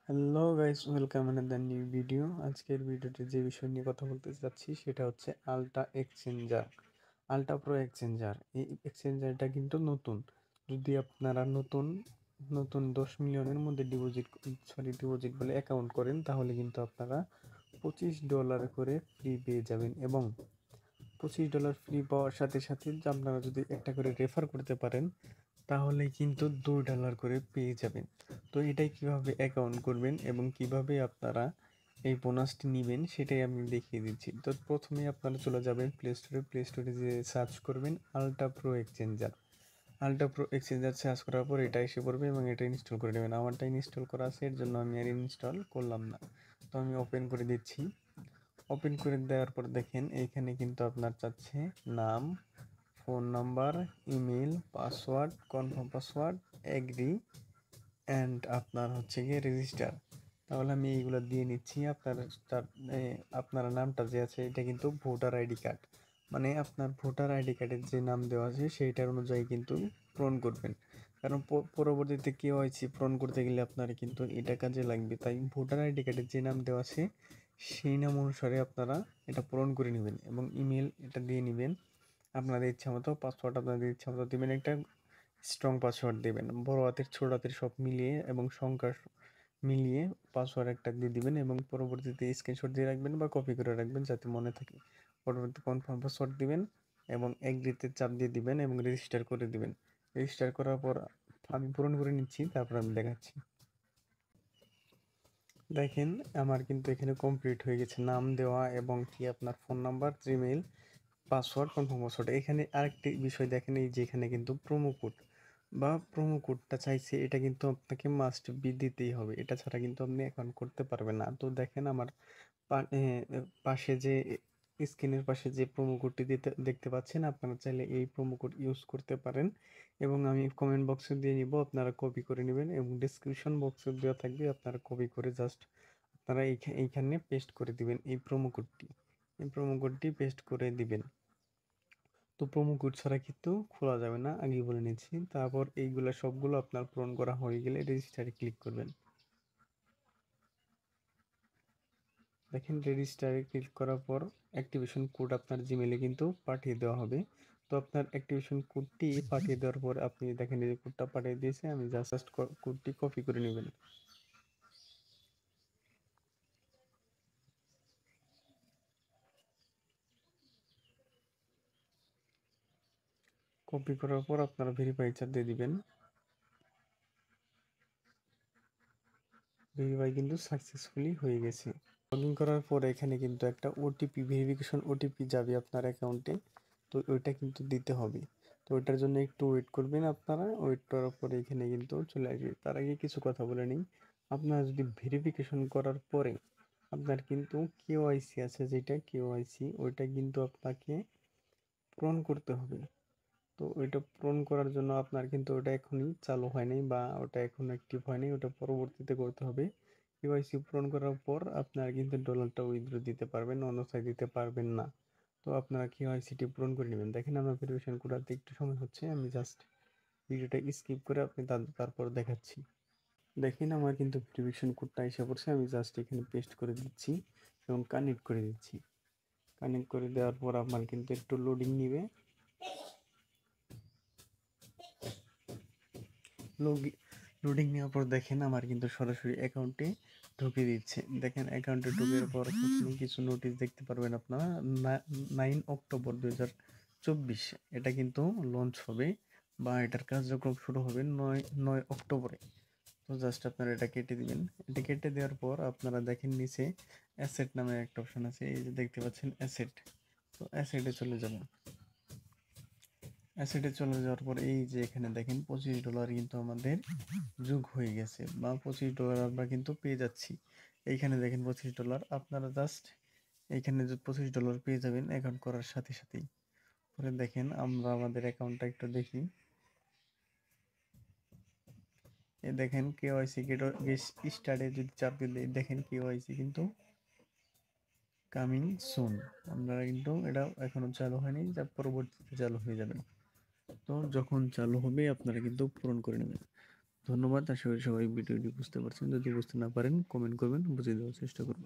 Hello guys, welcome another new video. আজকের ভিডিওতে যে বিষয় নিয়ে কথা বলতে যাচ্ছি সেটা হচ্ছে আলট্রা প্রো এক্সচেঞ্জার। এই এক্সচেঞ্জারটা কিন্তু নতুন। যদি আপনারা নতুন নতুন 10 মিলিয়নের মধ্যে ডিপোজিট বলে অ্যাকাউন্ট করেন, তাহলে কিন্তু আপনারা $25 করে ফ্রি পেয়ে যাবেন। এবং $25 ফ্রি পাওয়ার সাথে সাথে আপনারা যদি একটা করে রেফার করতে পারেন, তাহলে কিন্তু $2 করে পেয়ে যাবেন। তো এটাই কিভাবে অ্যাকাউন্ট করবেন এবং কিভাবে আপনারা এই বোনাসটি নেবেন সেটাই আমি দেখিয়ে দিচ্ছি। তো প্রথমে আপনারা চলে যাবেন প্লে স্টোরে যে সার্চ করবেন আলট্রা প্রো এক্সচেঞ্জার সার্চ করার পর এটা এসে পড়বে এবং এটা ইনস্টল করে নেবেন। আমারটা ইনস্টল করা আছে, এর জন্য আমি আর ইনস্টল করলাম না। তো আমি ওপেন করে দিচ্ছি। ওপেন করে দেওয়ার পর দেখেন এইখানে কিন্তু আপনার চাচ্ছে নাম, phone number, email, password, confirm password, agri and আপনার হচ্ছে গিয়ে রেজিস্টার। তাহলে আমি এইগুলো দিয়ে নিচ্ছি। আপনার নামটা যে আছে এটা কিন্তু ভোটার আইডি কার্ড, মানে আপনার ভোটার আইডি কার্ডের যে নাম দেওয়া আছে সেইটার অনুযায়ী কিন্তু পূরণ করবেন। কারণ পরবর্তীতে কেওয়াইসি পূরণ করতে গেলে আপনার কিন্তু এটা কাজে লাগবে। তাই ভোটার আইডি কার্ডের যে নাম দেওয়া আছে সেই নাম অনুসারে আপনারা এটা পূরণ করে নেবেন এবং ইমেল এটা দিয়ে নেবেন। আপনাদের ইচ্ছা মতো পাসওয়ার্ড আপনাদের ইচ্ছা মতো দেবেন। একটা স্ট্রং পাসওয়ার্ড দেবেন, বড় হাতের ছোট হাতের সব মিলিয়ে এবং সংখ্যা মিলিয়ে পাসওয়ার্ড একটা দিয়ে দিবেন এবং পরবর্তীতে স্ক্রিনশট দিয়ে রাখবেন বা কপি করে রাখবেন যাতে মনে থাকে। পরবর্তী কনফার্ম পাসওয়ার্ড দিবেন এবং এগ্রিতে চাপ দিয়ে দিবেন এবং রেজিস্টার করে দিবেন। রেজিস্টার করার পর আমি পূরণ করে নিচ্ছি, তারপর আমি দেখাচ্ছি। দেখেন আমার কিন্তু এখানে কমপ্লিট হয়ে গেছে, নাম দেওয়া এবং কি আপনার phone number, Gmail, password, confirm password. এখানে আরেকটি বিষয় দেখেন, এই যে এখানে কিন্তু প্রোমো কোডটা চাইছে, এটা কিন্তু আপনাকে মাস্ট বি দিতেই হবে। এটা ছাড়া কিন্তু আপনি অ্যাকাউন্ট করতে পারবেন না। তো দেখেন আমার পাশে যে স্ক্রিনের পাশে যে প্রোমো কোডটি দেখতে পাচ্ছেন, আপনারা চাইলে এই প্রোমো কোড ইউজ করতে পারেন এবং আমি কমেন্ট বক্সে দিয়ে নিব, আপনারা কপি করে নেবেন এবং ডিসক্রিপশন বক্সে দেওয়া থাকবে, আপনারা কপি করে জাস্ট আপনারা এইখানে পেস্ট করে দিবেন এই প্রোমো কোডটি পেস্ট করে দিবেন। তো প্রোমো কোড ছাড়া কিন্তু খোলা যাবে না, আগেই বলে নিচ্ছি। তারপর এইগুলা সবগুলো আপনার পূরণ করা হয়ে গেলে রেজিস্টারে ক্লিক করবেন। দেখেন রেজিস্টারে ক্লিক করার পর অ্যাক্টিভেশন কোড আপনার জিমেলে কিন্তু পাঠিয়ে দেওয়া হবে। তো আপনার অ্যাক্টিভেশন কোডটি পাঠিয়ে দেওয়ার পর আপনি দেখেন এই যে কোডটা পাঠিয়ে দিয়েছে, আমি জাস্ট কোডটি কপি করে নেবেন। কপি করার পর আপনারা ভেরিফাই চাপ দিয়ে দিবেন। ভেরিফাই কিন্তু সাকসেসফুলি হয়ে গেছে। লগ ইন করার পর এখানে কিন্তু একটা ওটিপি, ভেরিফিকেশন ওটিপি যাবে আপনার অ্যাকাউন্টে। তো ওইটা কিন্তু দিতে হবে। তো ওইটার জন্য একটু ওয়েট করবেন। আপনারা ওয়েট করার পরে এখানে কিন্তু চলে আসবে। তার আগে কিছু কথা বলে নিই, আপনারা যদি ভেরিফিকেশন করার পরে আপনার কিন্তু কেওয়াইসি আছে, যেটা কেওয়াইসি ওইটা কিন্তু আপনাকে পূরণ করতে হবে। তো ওইটা পূরণ করার জন্য আপনার কিন্তু ওটা এখনই চালু হয়নি বা ওটা এখন অ্যাক্টিভ হয়নি, ওটা পরবর্তীতে করতে হবে। কেওয়াইসি পূরণ করার পর আপনারা কিন্তু ডলারটা উইথড্র দিতে পারবেন, অন্যথায় দিতে পারবেন না। তো আপনারা কেওয়াইসিটি পূরণ করে নেবেন। দেখেন আমার ভেরিফিকেশন করাতে একটু সময় হচ্ছে, আমি জাস্ট ভিডিওটা স্কিপ করে আপনি তারপর দেখাচ্ছি। দেখেন আমার কিন্তু ভেরিফিকেশন কোডটা এসে পড়ছে, আমি জাস্ট এখানে পেস্ট করে দিচ্ছি এবং কানেক্ট করে দিচ্ছি। কানেক্ট করে দেওয়ার পর আপনার কিন্তু একটু লোডিং নিবে। লোডিং নেওয়ার পর দেখেন আমার কিন্তু সরাসরি অ্যাকাউন্টে ঢুকে দিচ্ছে। দেখেন অ্যাকাউন্টে ঢুকার পর কিছু নোটিশ দেখতে পারবেন আপনারা। 9 অক্টোবর 2024 এটা কিন্তু লঞ্চ হবে বা এটার কার্যক্রম শুরু হবে 9 অক্টোবরে। তো জাস্ট আপনারা এটা কেটে দিবেন। এটা কেটে দেওয়ার পর আপনারা দেখেন নিচে অ্যাসেট নামে একটা অপশন আছে, এই যে দেখতে পাচ্ছেন অ্যাসেট। তো অ্যাসেটে চলে যাবেন। অ্যাসেটে চলে যাওয়ার পর এই যে এখানে দেখেন $25 কিন্তু আমাদের যোগ হয়ে গেছে বা $25 আমরা কিন্তু পেয়ে যাচ্ছি। এইখানে দেখেন $25, আপনারা জাস্ট এইখানে যে $25 পেয়ে যাবেন অ্যাকাউন্ট করার সাথে সাথেই। পরে দেখেন আমরা আমাদের অ্যাকাউন্টটা একটু দেখি। এ দেখেন কেওয়াইসি স্টার্টে যদি চাপ দিলে দেখেন কেওয়াইসি কিন্তু কামিং সুন। আপনারা কিন্তু এটা এখনো চালু হয়নি, যা পরবর্তীতে চালু হয়ে যাবে। তো যখন চালু হবে আপনারা কিন্তু পূরণ করে নেবেন। ধন্যবাদ। আশা করি সবাই ভিডিওটি বুঝতে পারছেন। যদি বুঝতে না পারেন কমেন্ট করবেন, বুঝিয়ে দেওয়ার চেষ্টা করব।